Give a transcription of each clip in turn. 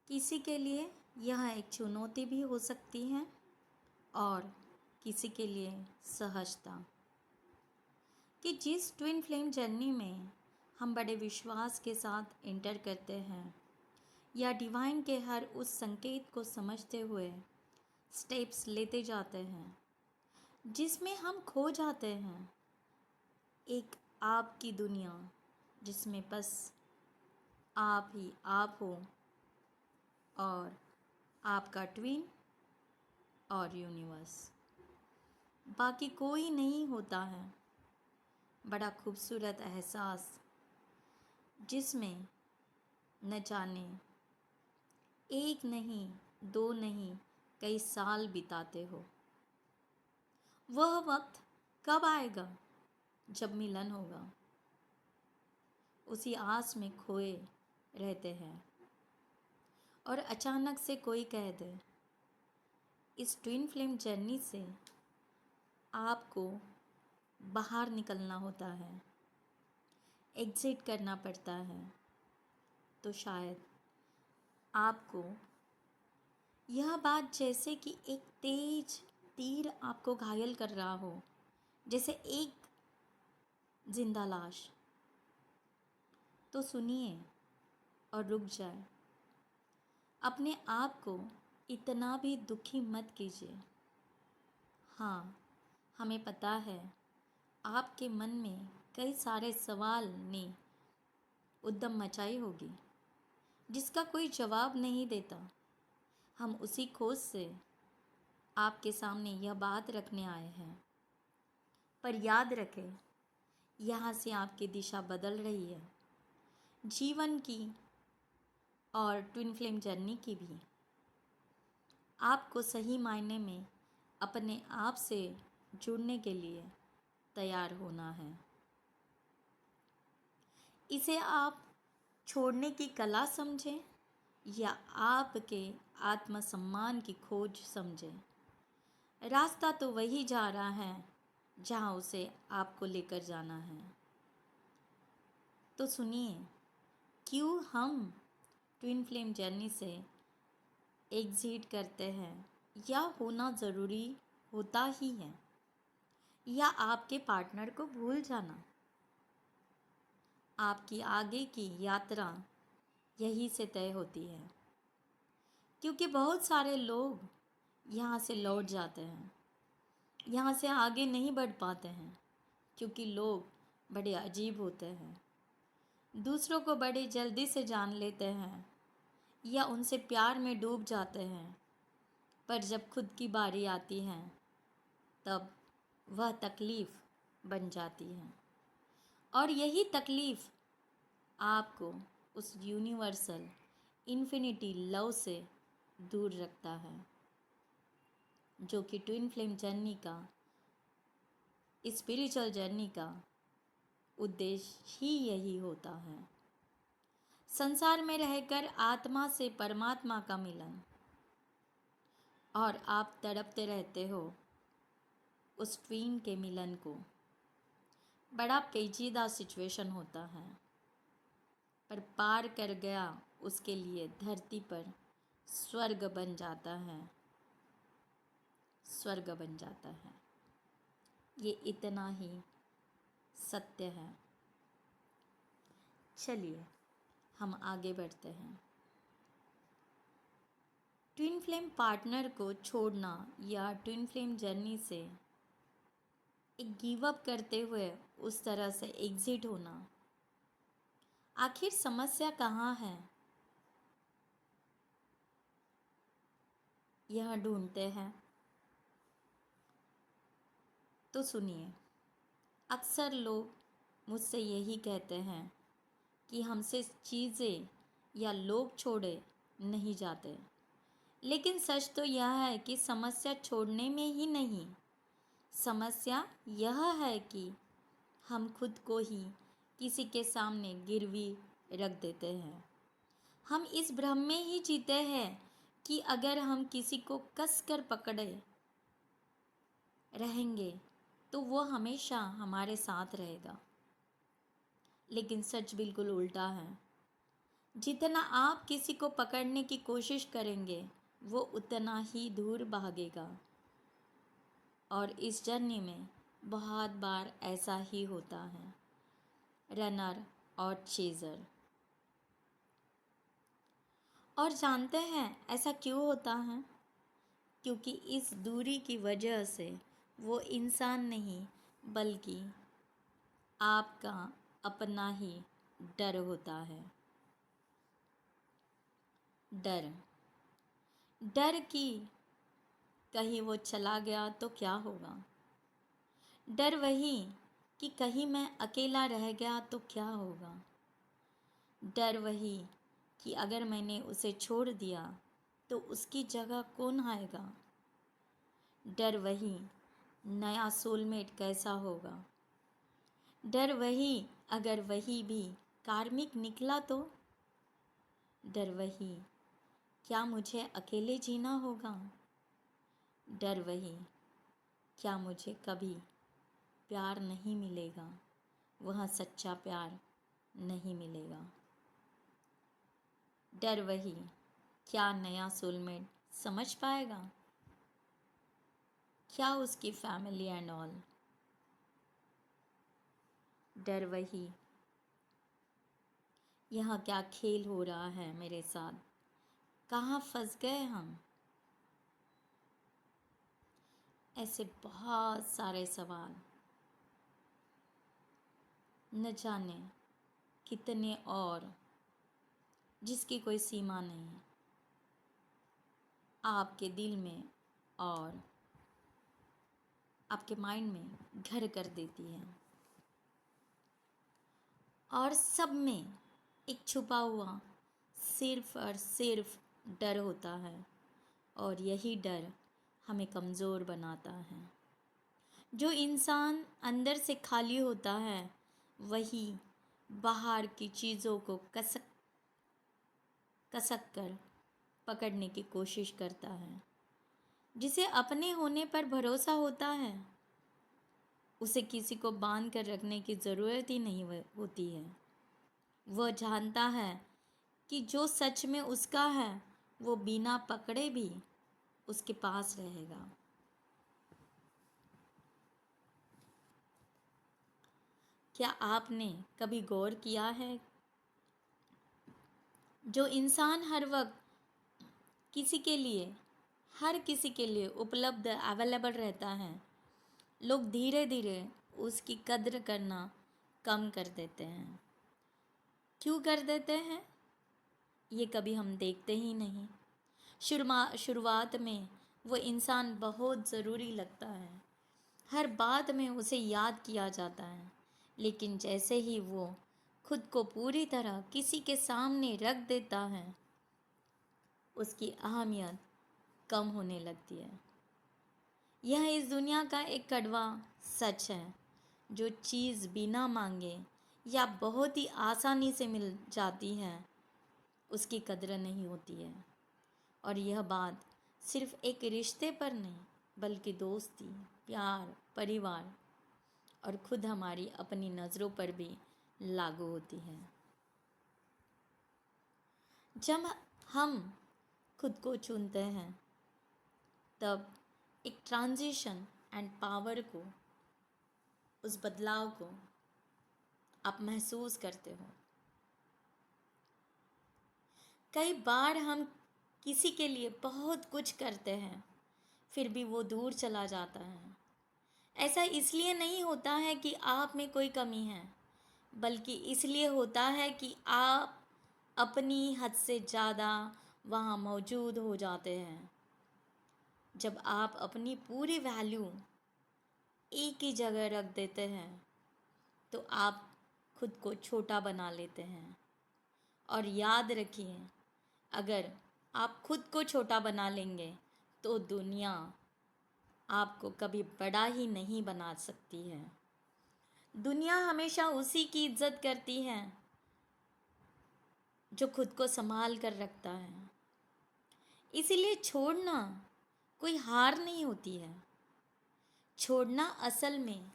किसी के लिए यह एक चुनौती भी हो सकती है और किसी के लिए सहजता कि जिस ट्विन फ्लेम जर्नी में हम बड़े विश्वास के साथ एंटर करते हैं या डिवाइन के हर उस संकेत को समझते हुए स्टेप्स लेते जाते हैं जिसमें हम खो जाते हैं एक आपकी दुनिया जिसमें बस आप ही आप हो और आपका ट्विन और यूनिवर्स, बाकी कोई नहीं होता है। बड़ा खूबसूरत एहसास जिसमें न जाने एक नहीं दो नहीं कई साल बिताते हो। वह वक्त कब आएगा जब मिलन होगा, उसी आस में खोए रहते हैं और अचानक से कोई कह दे इस ट्विन फ्लेम जर्नी से आपको बाहर निकलना होता है, एग्ज़िट करना पड़ता है, तो शायद आपको यह बात जैसे कि एक तेज तीर आपको घायल कर रहा हो, जैसे एक जिंदा लाश। तो सुनिए और रुक जाए। अपने आप को इतना भी दुखी मत कीजिए। हाँ, हमें पता है आपके मन में कई सारे सवाल ने उद्दम मचाई होगी जिसका कोई जवाब नहीं देता। हम उसी खोज से आपके सामने यह बात रखने आए हैं। पर याद रखें, यहाँ से आपकी दिशा बदल रही है, जीवन की और ट्विन फ्लेम जर्नी की भी। आपको सही मायने में अपने आप से जुड़ने के लिए तैयार होना है। इसे आप छोड़ने की कला समझें या आपके आत्मसम्मान की खोज समझें, रास्ता तो वही जा रहा है जहाँ उसे आपको लेकर जाना है। तो सुनिए, क्यों हम ट्विन फ्लेम जर्नी से एग्ज़िट करते हैं या होना ज़रूरी होता ही है, या आपके पार्टनर को भूल जाना। आपकी आगे की यात्रा यही से तय होती है, क्योंकि बहुत सारे लोग यहाँ से लौट जाते हैं, यहाँ से आगे नहीं बढ़ पाते हैं, क्योंकि लोग बड़े अजीब होते हैं, दूसरों को बड़े जल्दी से जान लेते हैं या उनसे प्यार में डूब जाते हैं। पर जब खुद की बारी आती है तब वह तकलीफ़ बन जाती है, और यही तकलीफ़ आपको उस यूनिवर्सल इन्फिनिटी लव से दूर रखता है, जो कि ट्विन फ्लेम जर्नी का, स्पिरिचुअल जर्नी का उद्देश्य ही यही होता है। संसार में रहकर आत्मा से परमात्मा का मिलन, और आप तड़पते रहते हो उस ट्वीन के मिलन को। बड़ा पेचीदा सिचुएशन होता है, पर पार कर गया उसके लिए धरती पर स्वर्ग बन जाता है, स्वर्ग बन जाता है। ये इतना ही सत्य है। चलिए हम आगे बढ़ते हैं। ट्विन फ्लेम पार्टनर को छोड़ना या ट्विन फ्लेम जर्नी से एक गिव अप करते हुए उस तरह से एग्ज़िट होना, आखिर समस्या कहाँ है, यह ढूंढते हैं। तो सुनिए, अक्सर लोग मुझसे यही कहते हैं कि हमसे चीज़ें या लोग छोड़े नहीं जाते, लेकिन सच तो यह है कि समस्या छोड़ने में ही नहीं, समस्या यह है कि हम खुद को ही किसी के सामने गिरवी रख देते हैं। हम इस भ्रम में ही जीते हैं कि अगर हम किसी को कस कर पकड़े रहेंगे तो वो हमेशा हमारे साथ रहेगा, लेकिन सच बिल्कुल उल्टा है। जितना आप किसी को पकड़ने की कोशिश करेंगे वो उतना ही दूर भागेगा। और इस जर्नी में बहुत बार ऐसा ही होता है, रनर और चेज़र। और जानते हैं ऐसा क्यों होता है? क्योंकि इस दूरी की वजह से वो इंसान नहीं बल्कि आपका अपना ही डर होता है। डर, डर कि कहीं वो चला गया तो क्या होगा। डर वही कि कहीं मैं अकेला रह गया तो क्या होगा। डर वही कि अगर मैंने उसे छोड़ दिया तो उसकी जगह कौन आएगा। डर वही नया सोलमेट कैसा होगा। डर वही अगर वही भी कार्मिक निकला तो। डर वही क्या मुझे अकेले जीना होगा। डर वही क्या मुझे कभी प्यार नहीं मिलेगा, वह सच्चा प्यार नहीं मिलेगा। डर वही क्या नया सोलमेट समझ पाएगा, क्या उसकी फैमिली एंड ऑल। डर वही यहाँ क्या खेल हो रहा है मेरे साथ, कहाँ फंस गए हम। ऐसे बहुत सारे सवाल, न जाने कितने और, जिसकी कोई सीमा नहीं, आपके दिल में और आपके माइंड में घर कर देती है। और सब में एक छुपा हुआ सिर्फ और सिर्फ डर होता है। और यही डर हमें कमज़ोर बनाता है। जो इंसान अंदर से खाली होता है वही बाहर की चीज़ों को कसक कसक कर पकड़ने की कोशिश करता है। जिसे अपने होने पर भरोसा होता है उसे किसी को बांध कर रखने की ज़रूरत ही नहीं होती है। वह जानता है कि जो सच में उसका है वो बिना पकड़े भी उसके पास रहेगा। क्या आपने कभी गौर किया है, जो इंसान हर वक्त किसी के लिए हर किसी के लिए उपलब्ध अवेलेबल रहता है, लोग धीरे धीरे उसकी कद्र करना कम कर देते हैं। क्यों कर देते हैं ये कभी हम देखते ही नहीं। शुरुआत में वो इंसान बहुत ज़रूरी लगता है, हर बात में उसे याद किया जाता है। लेकिन जैसे ही वो खुद को पूरी तरह किसी के सामने रख देता है उसकी अहमियत कम होने लगती है। यह इस दुनिया का एक कड़वा सच है। जो चीज़ बिना मांगे या बहुत ही आसानी से मिल जाती है उसकी कद्र नहीं होती है। और यह बात सिर्फ एक रिश्ते पर नहीं बल्कि दोस्ती, प्यार, परिवार और खुद हमारी अपनी नज़रों पर भी लागू होती है। जब हम खुद को चुनते हैं तब एक ट्रांजिशन एंड पावर को, उस बदलाव को आप महसूस करते हो। कई बार हम किसी के लिए बहुत कुछ करते हैं फिर भी वो दूर चला जाता है। ऐसा इसलिए नहीं होता है कि आप में कोई कमी है बल्कि इसलिए होता है कि आप अपनी हद से ज़्यादा वहाँ मौजूद हो जाते हैं। जब आप अपनी पूरी वैल्यू एक ही जगह रख देते हैं तो आप खुद को छोटा बना लेते हैं। और याद रखिए, अगर आप खुद को छोटा बना लेंगे तो दुनिया आपको कभी बड़ा ही नहीं बना सकती है। दुनिया हमेशा उसी की इज्जत करती है जो खुद को संभाल कर रखता है। इसीलिए छोड़ना कोई हार नहीं होती है। छोड़ना असल में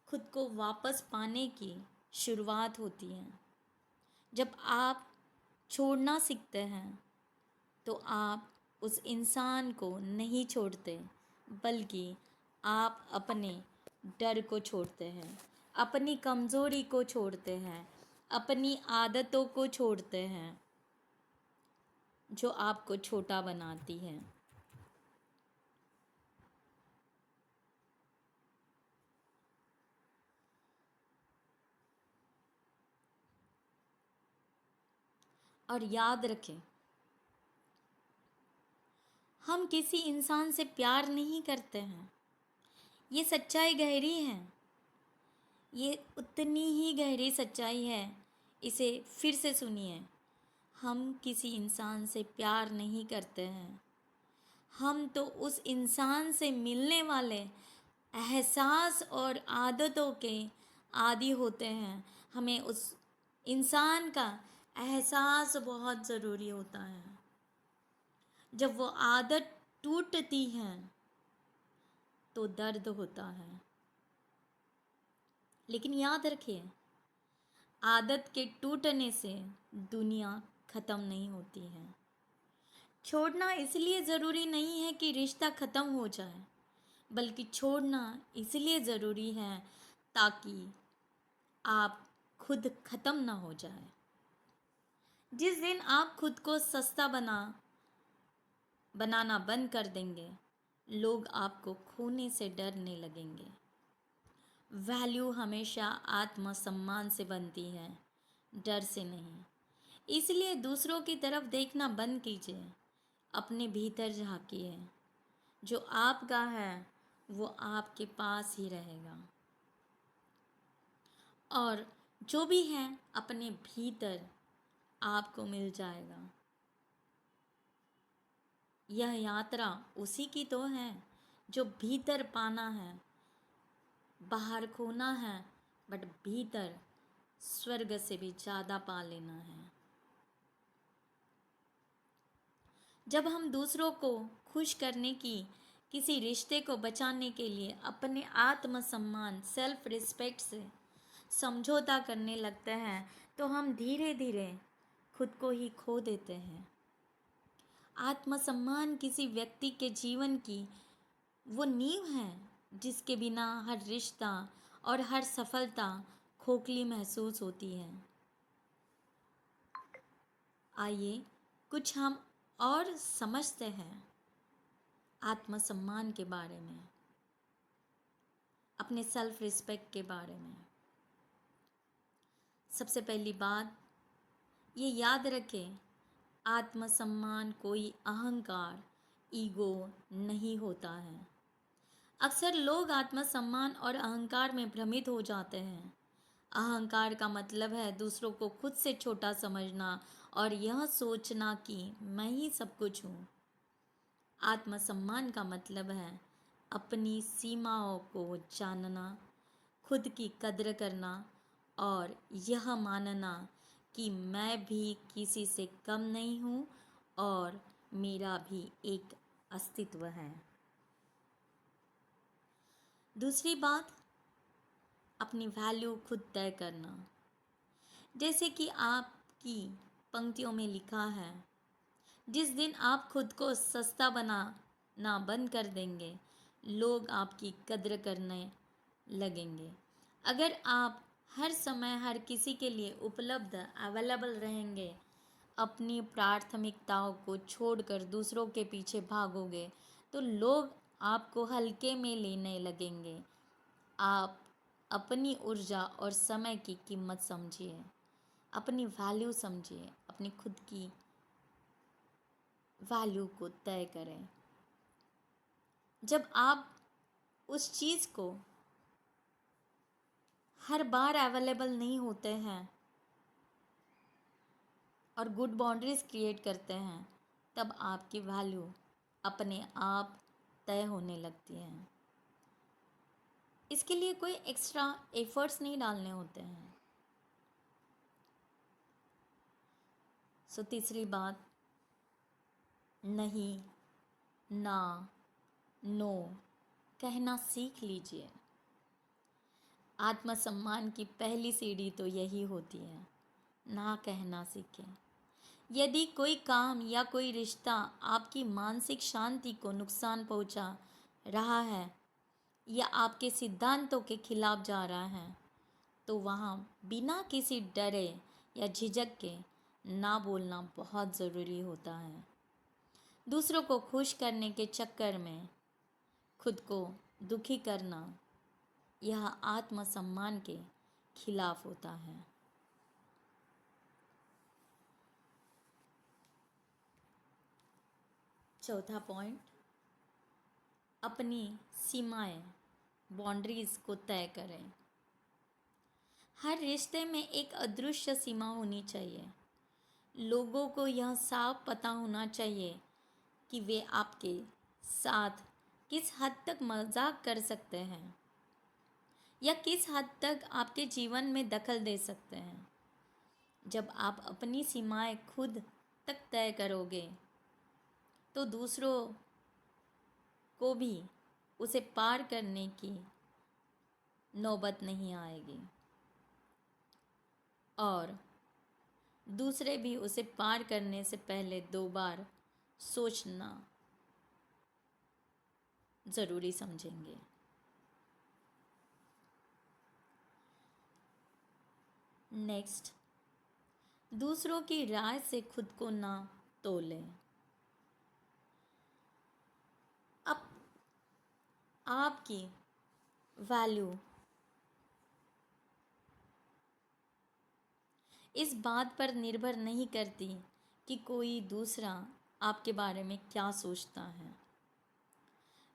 खुद को वापस पाने की शुरुआत होती है। जब आप छोड़ना सीखते हैं तो आप उस इंसान को नहीं छोड़ते, बल्कि आप अपने डर को छोड़ते हैं, अपनी कमज़ोरी को छोड़ते हैं, अपनी आदतों को छोड़ते हैं जो आपको छोटा बनाती है। और याद रखें, हम किसी इंसान से प्यार नहीं करते हैं। ये सच्चाई गहरी है, ये उतनी ही गहरी सच्चाई है। इसे फिर से सुनिए। हम किसी इंसान से प्यार नहीं करते हैं, हम तो उस इंसान से मिलने वाले एहसास और आदतों के आदी होते हैं। हमें उस इंसान का एहसास बहुत ज़रूरी होता है। जब वो आदत टूटती है तो दर्द होता है, लेकिन याद रखिए, आदत के टूटने से दुनिया ख़त्म नहीं होती है। छोड़ना इसलिए ज़रूरी नहीं है कि रिश्ता ख़त्म हो जाए, बल्कि छोड़ना इसलिए ज़रूरी है ताकि आप खुद ख़त्म ना हो जाए। जिस दिन आप खुद को सस्ता बनाना बंद कर देंगे, लोग आपको खोने से डरने लगेंगे। वैल्यू हमेशा आत्मसम्मान से बनती है, डर से नहीं। इसलिए दूसरों की तरफ देखना बंद कीजिए, अपने भीतर झांकिए। जो आपका है वो आपके पास ही रहेगा, और जो भी है अपने भीतर आपको मिल जाएगा। यह यात्रा उसी की तो है जो भीतर पाना है। बाहर खोना है, बट भीतर स्वर्ग से भी ज़्यादा पा लेना है। जब हम दूसरों को खुश करने की, किसी रिश्ते को बचाने के लिए अपने आत्मसम्मान सेल्फ रिस्पेक्ट से समझौता करने लगते हैं, तो हम धीरे धीरे खुद को ही खो देते हैं। आत्मसम्मान किसी व्यक्ति के जीवन की वो नींव है जिसके बिना हर रिश्ता और हर सफलता खोखली महसूस होती है। आइए कुछ हम और समझते हैं आत्मसम्मान के बारे में, अपने सेल्फ रिस्पेक्ट के बारे में। सबसे पहली बात ये याद रखें, आत्मसम्मान कोई अहंकार, ईगो नहीं होता है। अक्सर लोग आत्मसम्मान और अहंकार में भ्रमित हो जाते हैं। अहंकार का मतलब है दूसरों को खुद से छोटा समझना और यह सोचना कि मैं ही सब कुछ हूँ। आत्मसम्मान का मतलब है अपनी सीमाओं को जानना, खुद की कद्र करना और यह मानना कि मैं भी किसी से कम नहीं हूँ और मेरा भी एक अस्तित्व है। दूसरी बात, अपनी वैल्यू खुद तय करना। जैसे कि आपकी पंक्तियों में लिखा है, जिस दिन आप खुद को सस्ता बनाना बंद कर देंगे, लोग आपकी कद्र करने लगेंगे। अगर आप हर समय हर किसी के लिए उपलब्ध अवेलेबल रहेंगे, अपनी प्राथमिकताओं को छोड़कर दूसरों के पीछे भागोगे, तो लोग आपको हल्के में लेने लगेंगे। आप अपनी ऊर्जा और समय की कीमत समझिए, अपनी वैल्यू समझिए, अपनी खुद की वैल्यू को तय करें। जब आप उस चीज़ को हर बार अवेलेबल नहीं होते हैं और गुड बाउंड्रीज क्रिएट करते हैं, तब आपकी वैल्यू अपने आप तय होने लगती है। इसके लिए कोई एक्स्ट्रा एफर्ट्स नहीं डालने होते हैं। तीसरी बात, नहीं, ना, नो कहना सीख लीजिए। आत्मसम्मान की पहली सीढ़ी तो यही होती है, ना कहना सीखें। यदि कोई काम या कोई रिश्ता आपकी मानसिक शांति को नुकसान पहुंचा रहा है या आपके सिद्धांतों के खिलाफ जा रहा है, तो वहाँ बिना किसी डरे या झिझक के ना बोलना बहुत ज़रूरी होता है। दूसरों को खुश करने के चक्कर में खुद को दुखी करना यह आत्मसम्मान के खिलाफ होता है। चौथा पॉइंट, अपनी सीमाएं, बाउंड्रीज को तय करें। हर रिश्ते में एक अदृश्य सीमा होनी चाहिए। लोगों को यह साफ पता होना चाहिए कि वे आपके साथ किस हद तक मजाक कर सकते हैं या किस हद तक आपके जीवन में दखल दे सकते हैं। जब आप अपनी सीमाएं खुद तक तय करोगे तो दूसरों को भी उसे पार करने की नौबत नहीं आएगी और दूसरे भी उसे पार करने से पहले 2 बार सोचना ज़रूरी समझेंगे। नेक्स्ट, दूसरों की राय से खुद को ना तोलें। अब आपकी वैल्यू इस बात पर निर्भर नहीं करती कि कोई दूसरा आपके बारे में क्या सोचता है।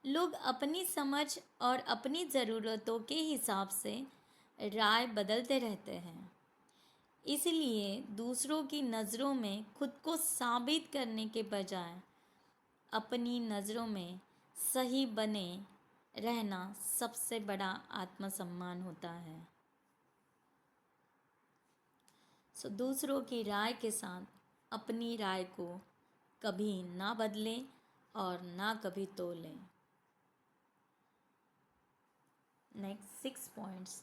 लोग अपनी समझ और अपनी ज़रूरतों के हिसाब से राय बदलते रहते हैं। इसलिए दूसरों की नज़रों में खुद को साबित करने के बजाय अपनी नज़रों में सही बने रहना सबसे बड़ा आत्मसम्मान होता है। दूसरों की राय के साथ अपनी राय को कभी ना बदलें और ना कभी तोलें। नेक्स्ट 6 पॉइंट्स,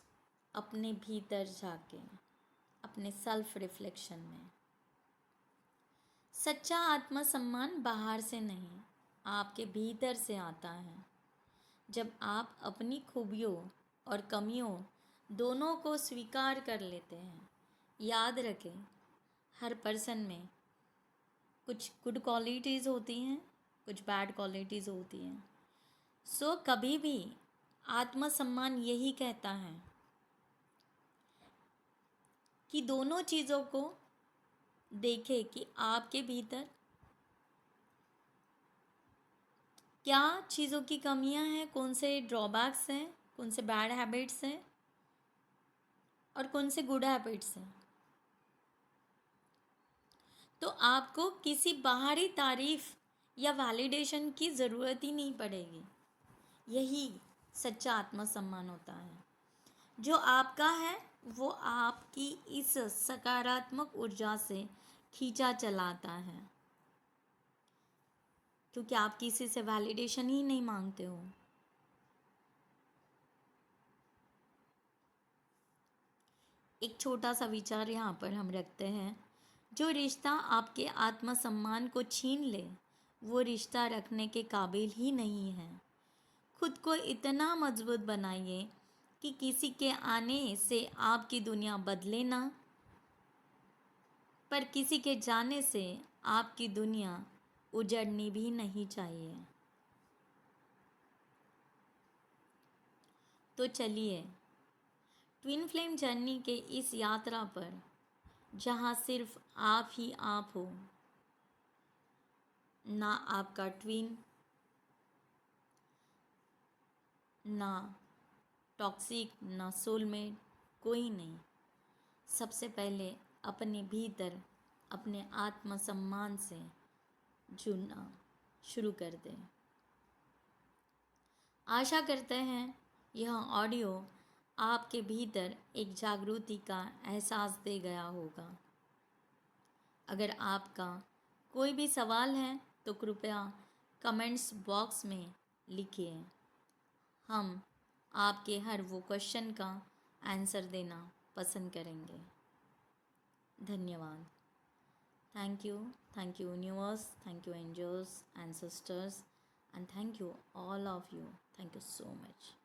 अपने भीतर झांकें, अपने सेल्फ रिफ्लेक्शन में। सच्चा आत्मसम्मान बाहर से नहीं, आपके भीतर से आता है। जब आप अपनी खूबियों और कमियों दोनों को स्वीकार कर लेते हैं। याद रखें, हर पर्सन में कुछ गुड क्वालिटीज़ होती हैं, कुछ बैड क्वालिटीज़ होती हैं। कभी भी आत्मसम्मान यही कहता है कि दोनों चीज़ों को देखें कि आपके भीतर क्या चीज़ों की कमियां हैं, कौन से ड्रॉबैक्स हैं, कौन से बैड हैबिट्स हैं और कौन से गुड हैबिट्स हैं। तो आपको किसी बाहरी तारीफ या वैलिडेशन की ज़रूरत ही नहीं पड़ेगी। यही सच्चा आत्मसम्मान होता है। जो आपका है वो आपकी इस सकारात्मक ऊर्जा से खींचा चलाता है, क्योंकि आप किसी से वैलिडेशन ही नहीं मांगते हो। एक छोटा सा विचार यहाँ पर हम रखते हैं, जो रिश्ता आपके आत्मसम्मान को छीन ले वो रिश्ता रखने के काबिल ही नहीं है। खुद को इतना मजबूत बनाइए कि किसी के आने से आपकी दुनिया बदले ना, पर किसी के जाने से आपकी दुनिया उजड़नी भी नहीं चाहिए। तो चलिए ट्विन फ्लेम जर्नी के इस यात्रा पर, जहाँ सिर्फ आप ही आप हो, ना आपका ट्विन, ना टॉक्सिक, ना सोलमेट, कोई नहीं। सबसे पहले अपने भीतर अपने आत्मसम्मान से जुड़ना शुरू कर दें। आशा करते हैं यह ऑडियो आपके भीतर एक जागृति का एहसास दे गया होगा। अगर आपका कोई भी सवाल है तो कृपया कमेंट्स बॉक्स में लिखिए। हम आपके हर वो क्वेश्चन का आंसर देना पसंद करेंगे। धन्यवाद। Thank you, universe. Thank you, angels, ancestors, and thank you, all of you. Thank you so much.